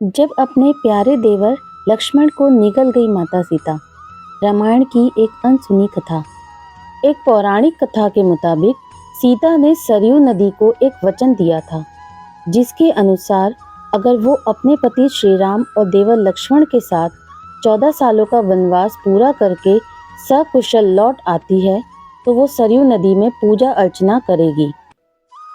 जब अपने प्यारे देवर लक्ष्मण को निगल गई माता सीता। रामायण की एक अनसुनी कथा। एक पौराणिक कथा के मुताबिक सीता ने सरयू नदी को एक वचन दिया था, जिसके अनुसार अगर वो अपने पति श्री राम और देवर लक्ष्मण के साथ 14 सालों का वनवास पूरा करके सकुशल लौट आती है तो वो सरयू नदी में पूजा अर्चना करेगी।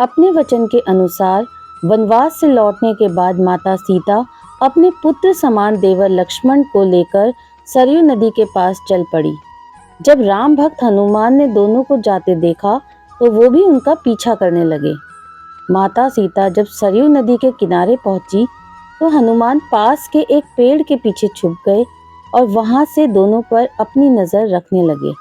अपने वचन के अनुसार वनवास से लौटने के बाद माता सीता अपने पुत्र समान देवर लक्ष्मण को लेकर सरयू नदी के पास चल पड़ी। जब राम भक्त हनुमान ने दोनों को जाते देखा तो वो भी उनका पीछा करने लगे। माता सीता जब सरयू नदी के किनारे पहुंची तो हनुमान पास के एक पेड़ के पीछे छुप गए और वहां से दोनों पर अपनी नजर रखने लगे।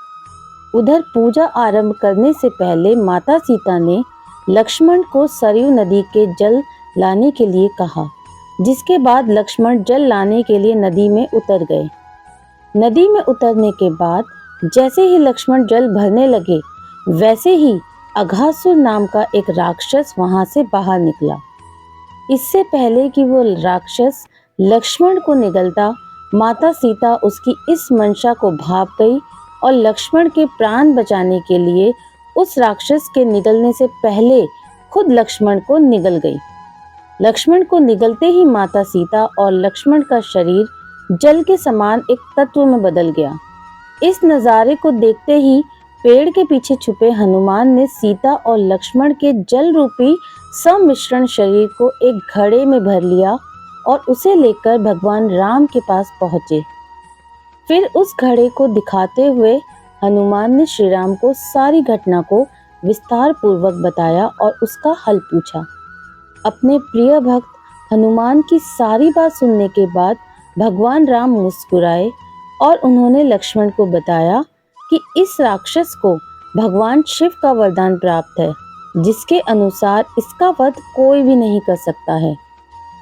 उधर पूजा आरंभ करने से पहले माता सीता ने लक्ष्मण को सरयू नदी के जल लाने के लिए कहा, जिसके बाद लक्ष्मण जल लाने के लिए नदी में उतर गए। नदी में उतरने के बाद जैसे ही लक्ष्मण जल भरने लगे, वैसे ही अघासुर नाम का एक राक्षस वहां से बाहर निकला। इससे पहले कि वो राक्षस लक्ष्मण को निगलता, माता सीता उसकी इस मंशा को भाप गई और लक्ष्मण के प्राण बचाने के लिए उस राक्षस के निगलने से पहले खुद लक्ष्मण को निगल गई। लक्ष्मण को निगलते ही माता सीता और लक्ष्मण का शरीर जल के समान एक तत्व में बदल गया। इस नजारे को देखते ही पेड़ के पीछे छुपे हनुमान ने सीता और लक्ष्मण के जल रूपी सम्मिश्रण शरीर को एक घड़े में भर लिया और उसे लेकर भगवान राम के पास पहुंचे। फिर उस घड़े को दिखाते हुए हनुमान ने श्री राम को सारी घटना को विस्तार पूर्वक बताया और उसका हल पूछा। अपने प्रिय भक्त हनुमान की सारी बात सुनने के बाद भगवान राम मुस्कुराए और उन्होंने लक्ष्मण को बताया कि इस राक्षस को भगवान शिव का वरदान प्राप्त है, जिसके अनुसार इसका वध कोई भी नहीं कर सकता है।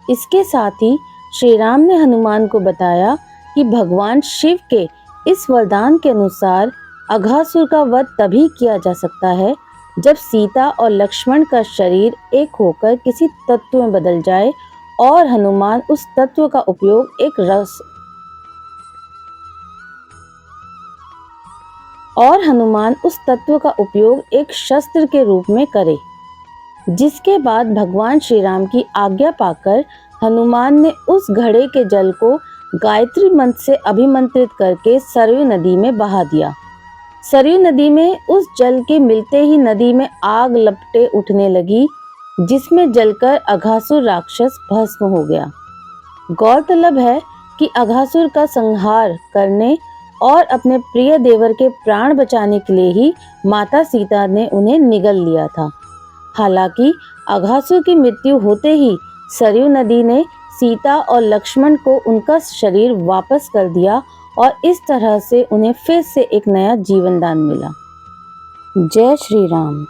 इसके साथ ही श्री राम ने हनुमान को बताया कि भगवान शिव के इस वरदान के अनुसार अघासुर का वध तभी किया जा सकता है जब सीता और लक्ष्मण का शरीर एक होकर किसी तत्व में बदल जाए और हनुमान उस तत्व का उपयोग एक शस्त्र के रूप में करे। जिसके बाद भगवान श्री राम की आज्ञा पाकर हनुमान ने उस घड़े के जल को गायत्री मंत्र से अभिमंत्रित करके सरयू नदी में बहा दिया। सरयू नदी में उस जल के मिलते ही नदी में आग लपटे उठने लगी, जिसमें जलकर अघासुर राक्षस भस्म हो गया। गौरतलब है कि अघासुर का संहार करने और अपने प्रिय देवर के प्राण बचाने के लिए ही माता सीता ने उन्हें निगल लिया था। हालांकि अघासुर की मृत्यु होते ही सरयू नदी ने सीता और लक्ष्मण को उनका शरीर वापस कर दिया और इस तरह से उन्हें फिर से एक नया जीवन दान मिला। जय श्री राम।